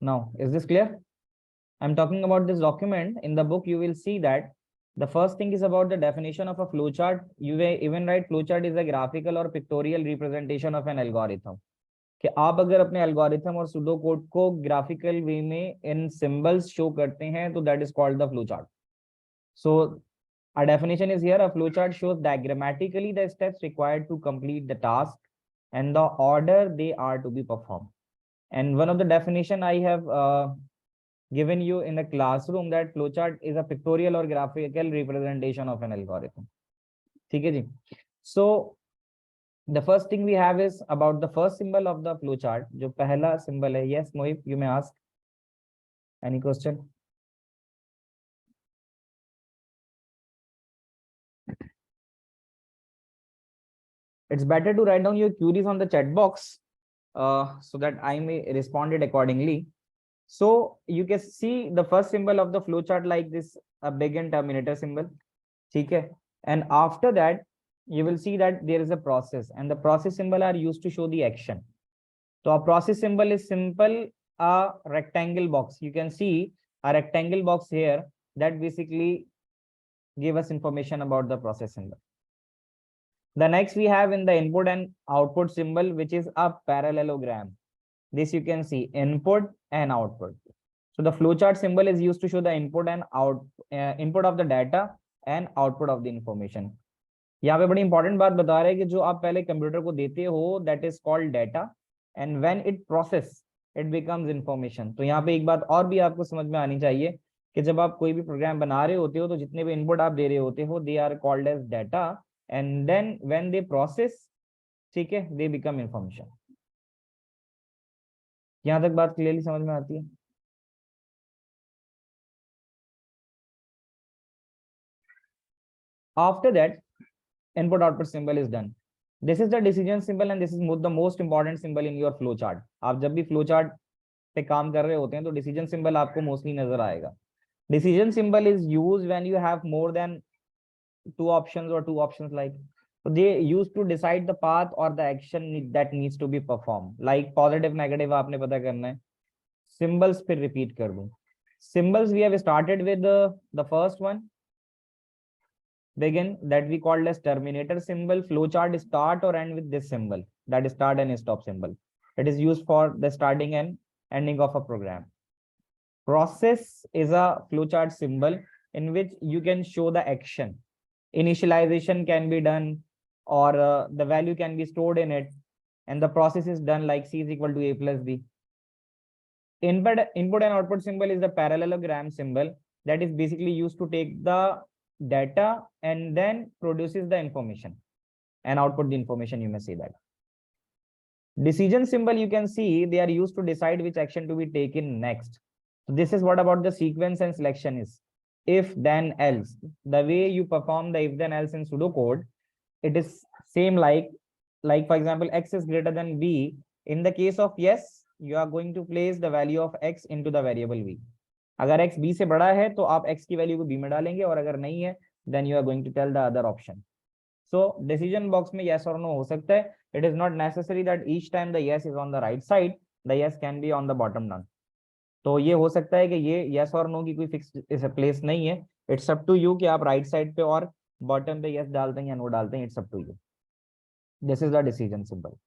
Now is this clear? I'm talking about this document. In the book you will see that the first thing is about the definition of a flowchart. You may even write flowchart is a graphical or pictorial representation of an algorithm. कि आप अगर अपने algorithm और pseudo code को graphical वे में इन symbols show करते हैं तो that is called the flow chart. So our definition is here: a flowchart shows diagrammatically the steps required to complete the task and the order they are to be performed. And one of the definition I have given you in the classroom, that flowchart is a pictorial or graphical representation of an algorithm. ठीक है जी. So the first thing we have is about the first symbol of the flowchart. जो पहला symbol है, yes Mohit, you may ask any question. It's better to write down your queries on the chat box so that I may respond it accordingly. So you can see the first symbol of the flowchart like this, a begin terminator symbol. ठीक है. And after that you will see that there is a process, and the process symbol are used to show the action. So a process symbol is simple, a rectangle box. You can see a rectangle box here that basically give us information about the process symbol. The next we have in the input and output symbol, which is a parallelogram. This you can see input and output. So the flowchart symbol is used to show the input and input of the data and output of the information. यहाँ पे बड़ी important बात बता रहे हैं कि जो आप पहले कंप्यूटर को देते हो that is called data, and when it process it becomes information. तो यहाँ पे एक बात और भी आपको समझ में आनी चाहिए कि जब आप कोई भी प्रोग्राम बना रहे होते हो तो जितने भी इनपुट आप दे रहे होते हो they are called as data, and then when they process, ठीक है, दे बिकम इंफॉर्मेशन. यहाँ तक बात क्लियरली समझ में आती है? After that, input output symbol is done. This is the decision symbol and this is the most important symbol in your flow chart. आप जब भी flow chart पे काम कर रहे होते हैं तो decision symbol आपको mostly नजर आएगा. Decision symbol is used when you have more than two options or two options, like so they used to decide the path or the action that needs to be performed. Like positive, negative आपने पता करना है. Symbols फिर repeat कर दूं. Symbols we have started with the first one, begin, that we called as terminator symbol. Flowchart start or end with this symbol, that is start and stop symbol. It is used for the starting and ending of a program. Process is a flowchart symbol in which you can show the action. Initialization can be done or the value can be stored in it, and the process is done like C is equal to A plus B. Input and output symbol is the parallelogram symbol that is basically used to take the data and then produces the information and output the information, you may say that. Decision symbol, you can see they are used to decide which action to be taken next. So this is what about the sequence and selection is. If then else, the way you perform the if then else in pseudocode, it is same like for example x is greater than b. In the case of yes, you are going to place the value of x into the variable v. अगर x b से बड़ा है तो आप x की value को b में डालेंगे, और अगर नहीं है then you are going to tell the other option. So decision box में yes or no हो सकता है. It is not necessary that each time the yes is on the right side, the yes can be on the bottom none. तो ये हो सकता है कि ये yes और no की कोई फिक्स प्लेस नहीं है. It's up to you कि आप राइट साइड पे और बॉटम पे yes डालते हैं या no डालते हैं. It's up to you. This is the decision symbol.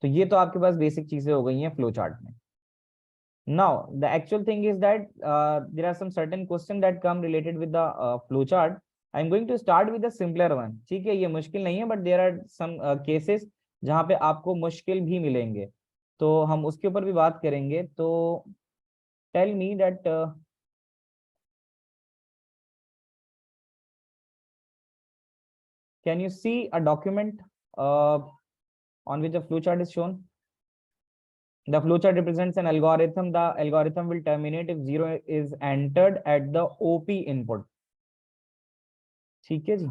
तो ये तो आपके पास बेसिक चीजें हो गई हैं फ्लो चार्ट में. Now the actual thing is that there are some certain questions that come related with the flow chart. I'm going to start with the simpler one. ठीक है, ये मुश्किल नहीं है, but there are some cases जहाँ पे आपको मुश्किल भी मिलेंगे, तो हम उसके ऊपर भी बात करेंगे. तो tell me that can you see a document on which a flow chart is shown? The flowchart represents an algorithm. The algorithm will terminate if 0 is entered at the OP input. ठीक है जी.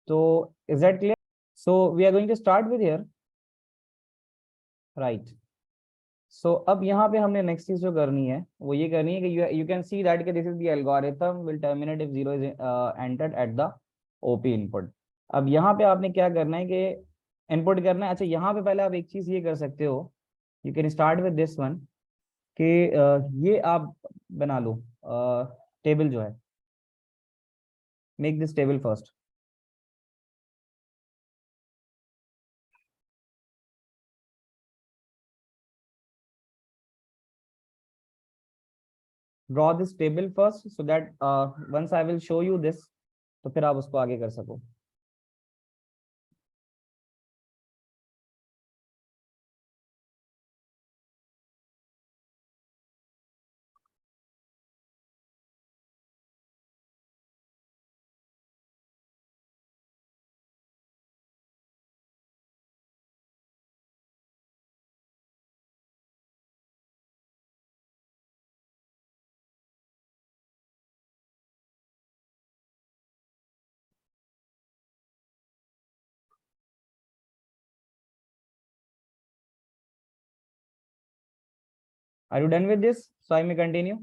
So is that clear? So we are going to start with here, right? So अब यहाँ पे हमने next चीज जो करनी है वो ये करनी है कि you can see that this is the algorithm will terminate if 0 is entered at the OP input. अब यहाँ पे आपने क्या करना है कि इनपुट करना है. अच्छा, यहाँ पे पहले आप एक चीज ये कर सकते हो, you can start with this one. कि ये आप बना लो टेबल जो है, make this table first. Draw this table first so that once I will show you this, तो फिर आप उसको आगे कर सको। Are you done with this? So I may continue.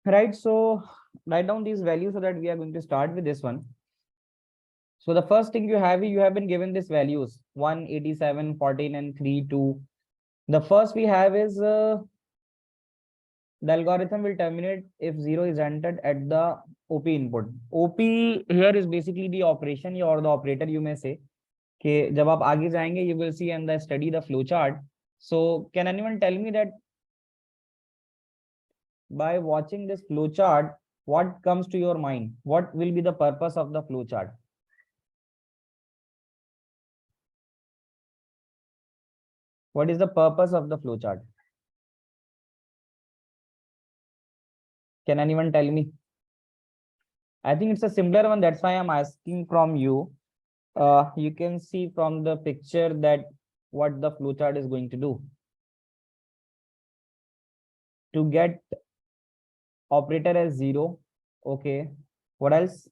Right, so write down these values so that we are going to start with this one. So the first thing you have been given these values 187, 14, and 3, 2. The first we have is the algorithm will terminate if 0 is entered at the OP input. OP here is basically the operation or the operator, you may say. कि जब आप आगे जाएंगे you will see and study the flowchart. So can anyone tell me that by watching this flowchart, what comes to your mind? What will be the purpose of the flowchart? What is the purpose of the flowchart? Can anyone tell me? I think it's a simpler one. That's why I'm asking from you. You can see from the picture that what the flowchart is going to do. To get operator as 0. Okay. What else?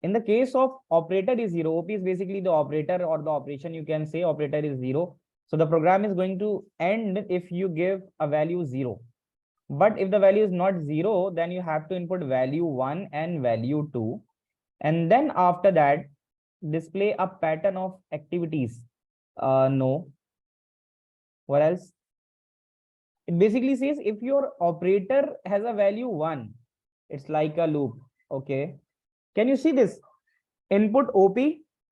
In the case of operator is 0, OP is basically the operator or the operation, you can say operator is 0. So the program is going to end if you give a value 0. But if the value is not 0, then you have to input value 1 and value 2. And then after that, display a pattern of activities. No. What else? It basically says if your operator has a value 1, it's like a loop. Okay. Can you see this? Input OP.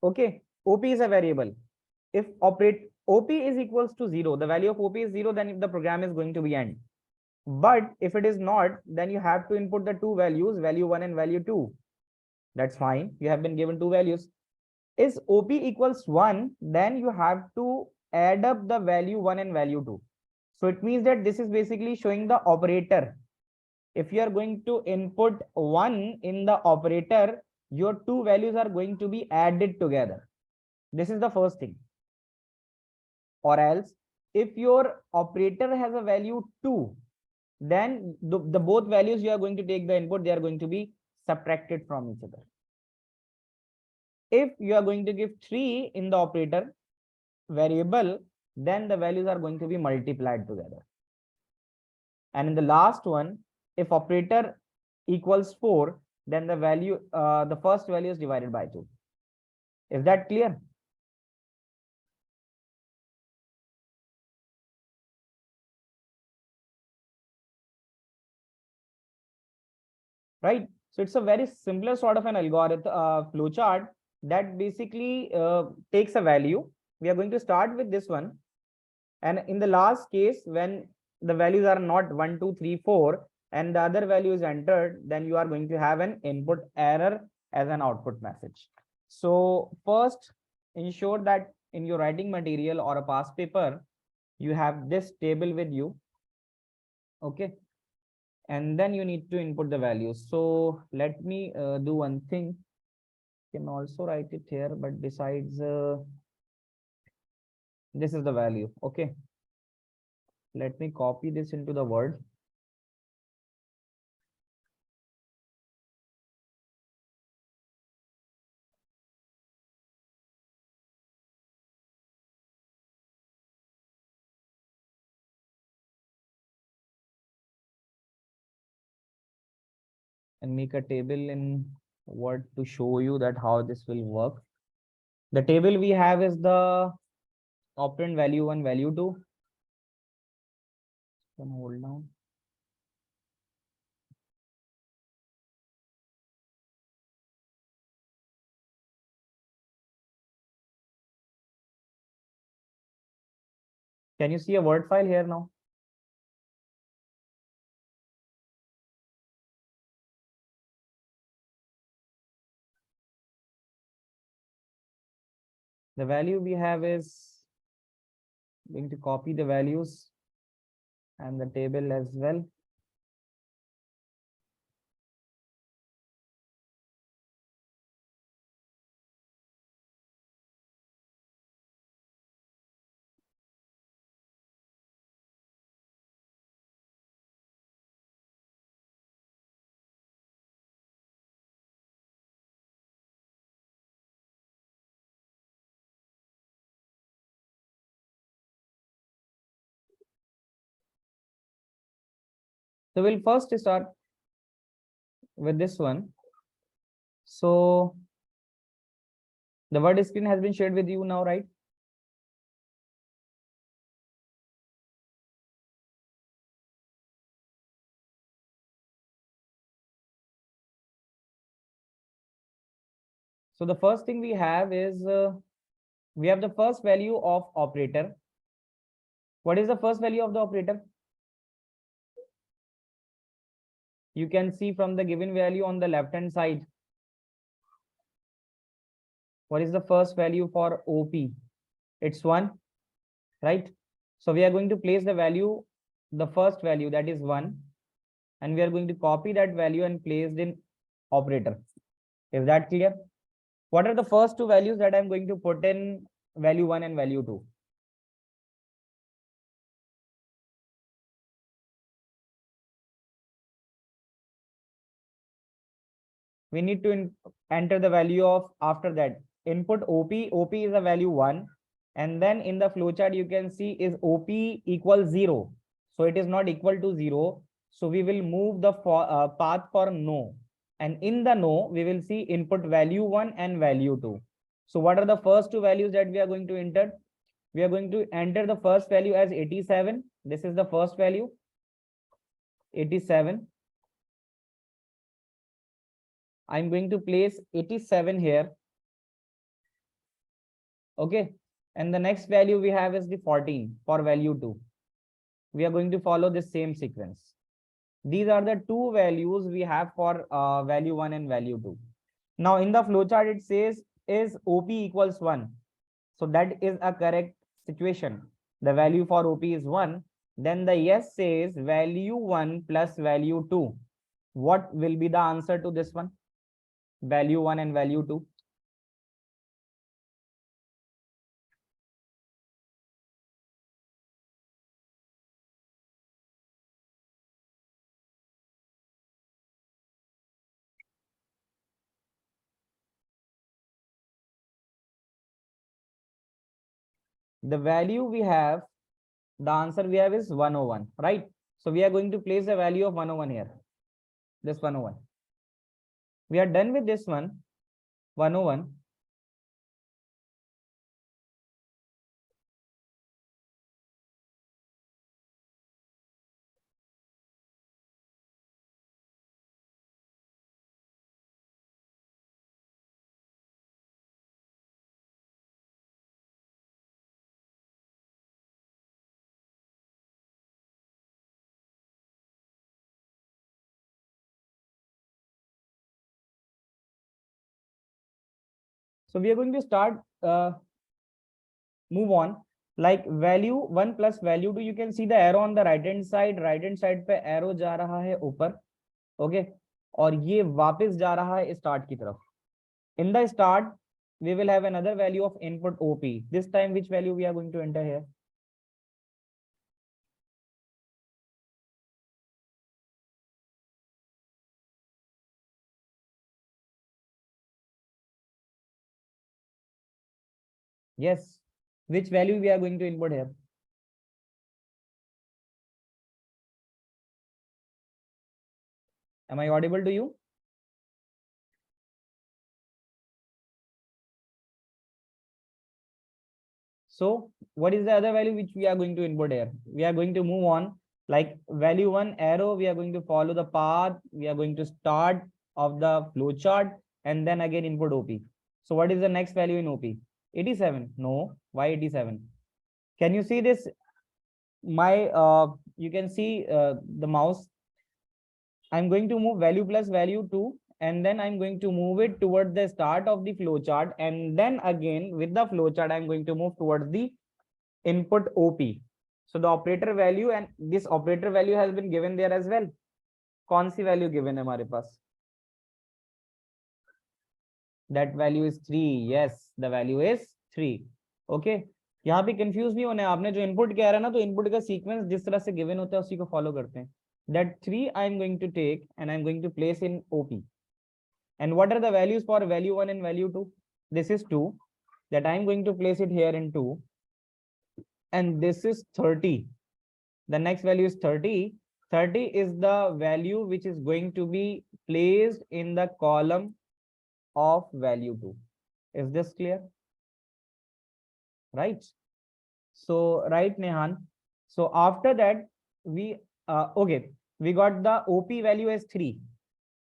Okay. OP is a variable. If operate OP is equals to 0, the value of OP is 0, then if the program is going to be end. But if it is not, then you have to input the two values, value 1 and value 2. That's fine. You have been given two values. Is OP equals 1, then you have to add up the value 1 and value 2. So it means that this is basically showing the operator. If you are going to input 1 in the operator, your two values are going to be added together. This is the first thing. Or else, if your operator has a value 2, then the both values you are going to take the input, they are going to be subtracted from each other. If you are going to give 3 in the operator variable, then the values are going to be multiplied together. And in the last one, if operator equals 4, then the value, the first value is divided by 2. Is that clear? Right? So it's a very simpler sort of an algorithm, flowchart that basically takes a value. We are going to start with this one. And in the last case, when the values are not 1, 2, 3, 4, and the other value is entered, then you are going to have an input error as an output message. So first, ensure that in your writing material or a past paper, you have this table with you. Okay. And then you need to input the values. So let me do one thing. You can also write it here, but besides, this is the value. Okay. Let me copy this into the Word. and make a table in Word to show you that how this will work. The table we have is the operand value 1, value 2. Can hold down. Can you see a Word file here now? The value we have is going to copy the values and the table as well. So we'll first start with this one. So the Word screen has been shared with you now, right? So the first thing we have is we have the first value of operator. What is the first value of the operator? You can see from the given value on the left hand side. What is the first value for OP? It's 1, right? So we are going to place the value, the first value, that is 1, and we are going to copy that value and place in operator. Is that clear? What are the first two values that I'm going to put in value 1 and value 2? We need to enter the value of after that. Input OP. OP is a value 1. And then in the flowchart, you can see is OP equals 0. So it is not equal to 0. So we will move the path for no. And in the no, we will see input value 1 and value 2. So what are the first two values that we are going to enter? We are going to enter the first value as 87. This is the first value, 87. I'm going to place 87 here. Okay. And the next value we have is the 14 for value 2. We are going to follow the same sequence. These are the two values we have for value 1 and value 2. Now in the flowchart, it says is OP equals 1. So that is a correct situation. The value for OP is 1. Then the yes says value 1 plus value 2. What will be the answer to this one? Value 1 and value 2. The value we have, the answer we have is 101, right? So we are going to place the value of 101 here. This 101. We are done with this one, 101. So we are going to start, move on. Like value 1 plus value 2, you can see the arrow on the right hand side. Right hand side पे arrow जा रहा है ऊपर, okay? और ये वापस जा रहा है start की तरफ. In the start, we will have another value of input OP. This time, which value we are going to enter here? Yes. Which value we are going to input here? Am I audible to you? So what is the other value which we are going to input here? We are going to move on, like value 1 arrow, we are going to follow the path, we are going to start of the flowchart and then again input OP. So what is the next value in OP? 87. No, why 87? Can you see this? My you can see the mouse. I'm going to move value plus value 2 and then I'm going to move it towards the start of the flowchart, and then again with the flowchart I'm going to move towards the input OP. So the operator value, and this operator value has been given there as well. कौन सी value given है हमारे पास? That value is 3. Yes, the value is 3. Okay. यहाँ पे confuse नहीं होने, आपने जो input किया है ना, तो इनपुट का सीक्वेंस जिस तरह से गिवन होता है उसी को फॉलो करते हैं. That 3 I am going to take and I am going to place in OP. And what are the values for value 1 and value 2? This is 2, that I am going to place it here in 2. And this is 30. The next value is 30. 30 is the value which is going to be placed in the column of value 2. Is this clear? Right. So right, Nehan. So after that we okay, we got the OP value as 3.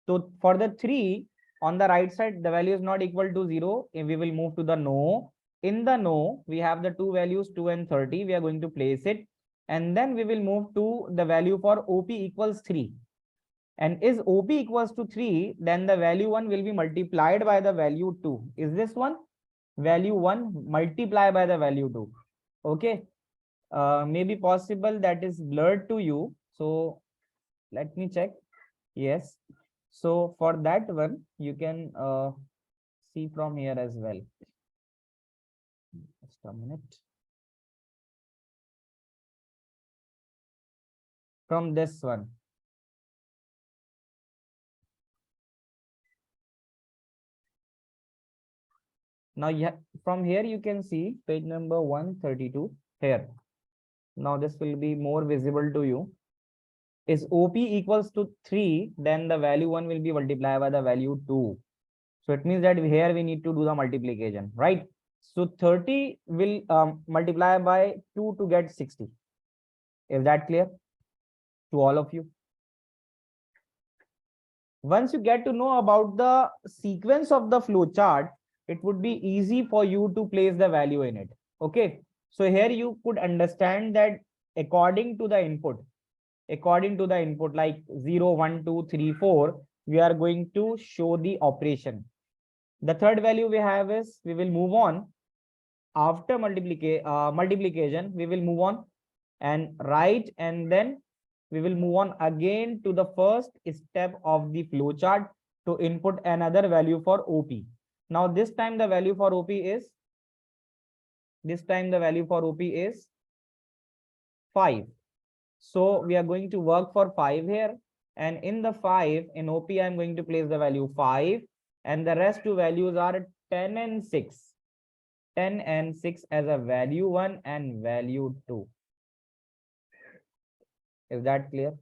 So for the 3 on the right side, the value is not equal to 0. We will move to the no. In the no, we have the two values 2 and 30. We are going to place it, and then we will move to the value for OP equals 3. And is OP equals to 3, then the value 1 will be multiplied by the value 2. Is this one? Value 1 multiplied by the value 2. Okay. Maybe possible that is blurred to you. So let me check. Yes. So for that one, you can see from here as well. Just a minute. From this one. Now, yeah, from here you can see page number 132 here. Now this will be more visible to you. Is OP equals to 3, then the value 1 will be multiplied by the value 2. So it means that here we need to do the multiplication, right? So 30 will multiply by 2 to get 60. Is that clear to all of you? Once you get to know about the sequence of the flow chart, it would be easy for you to place the value in it. Okay. So here you could understand that according to the input like 0, 1, 2, 3, 4, we are going to show the operation. The third value we have is, we will move on after multiplication, we will move on and write, and then we will move on again to the first step of the flow chart to input another value for OP. Now this time the value for OP is 5. So we are going to work for 5 here, and in the 5 in OP I am going to place the value 5, and the rest two values are 10 and 6. 10 and 6 as a value 1 and value 2. Is that clear?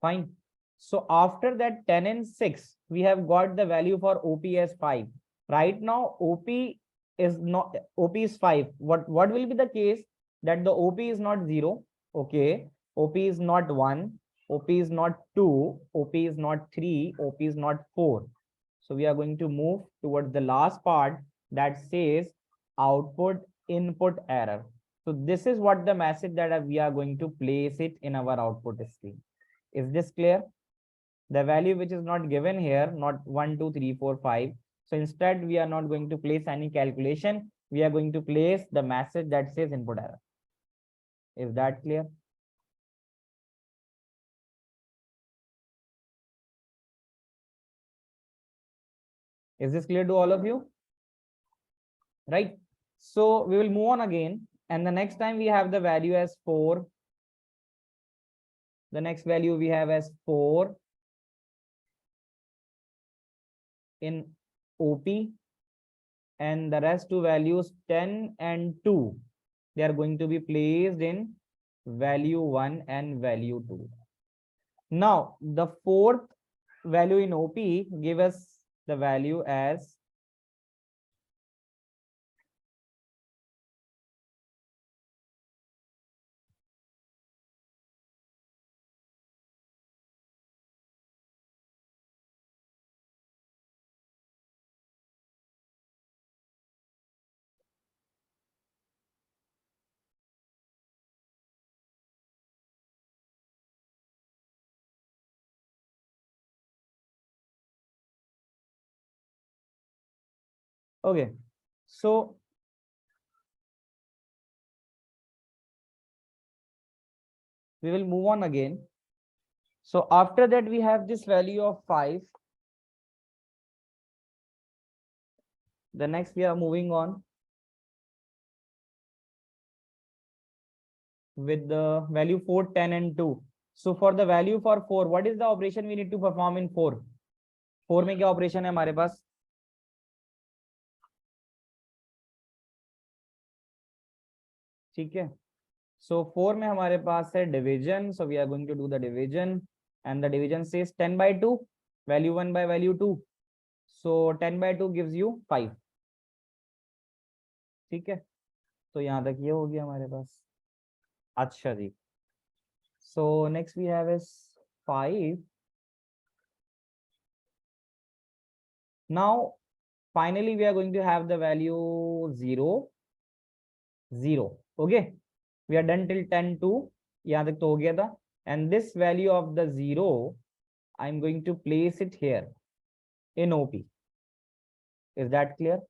Fine. So after that 10 and 6, we have got the value for OP as 5. Right now OP is 5. What will be the case that the OP is not 0? Okay. OP is not 1. OP is not 2. OP is not 3. OP is not 4. So we are going to move towards the last part that says output input error. So this is what the message that we are going to place it in our output screen. Is this clear? The value which is not given here, not 1, 2, 3, 4, 5. So instead, we are not going to place any calculation. We are going to place the message that says input error. Is that clear? Is this clear to all of you? Right. So we will move on again. And the next time we have the value as 4. The next value we have as 4 in OP, and the rest two values 10 and 2, they are going to be placed in value 1 and value 2. Now the fourth value in OP give us the value as Okay, so we will move on again. So after that, we have this value of 5. The next we are moving on with the value 4, 10, and 2. So for the value for 4, what is the operation we need to perform in 4? 4 में क्या operation है हमारे पास? ठीक है. So 4 में हमारे पास है division. So we are going to do the division, and the division says 10 by 2, value 1 by value 2. So 10 by 2 gives you 5. ठीक है. तो यहाँ तक ये हो गया हमारे पास. अच्छा जी. So next we have is 5. Now finally we are going to have the value 0, 0. Okay, we are done till 10 2. यहाँ तक तो हो गया था. And this value of the 0, I'm going to place it here in OP. Is that clear?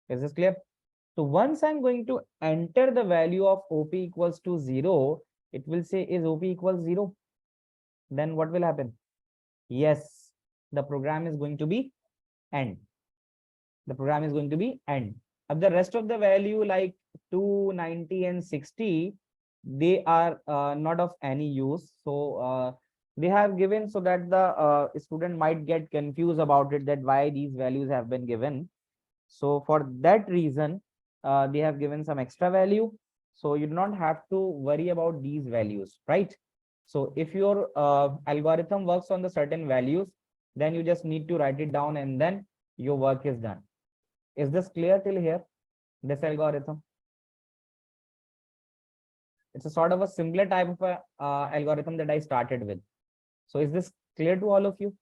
Is this clear? So once I'm going to enter the value of OP equals to 0, it will say is OP equals 0. Then what will happen? Yes, the program is going to be end. The program is going to be end. The rest of the value like 2, 90, and 60, they are not of any use. So they have given so that the student might get confused about it, that why these values have been given. So for that reason, they have given some extra value. So you do not have to worry about these values, right? So if your algorithm works on the certain values, then you just need to write it down and then your work is done. Is this clear till here? This algorithm? It's a sort of a simpler type of a, algorithm that I started with. So is this clear to all of you?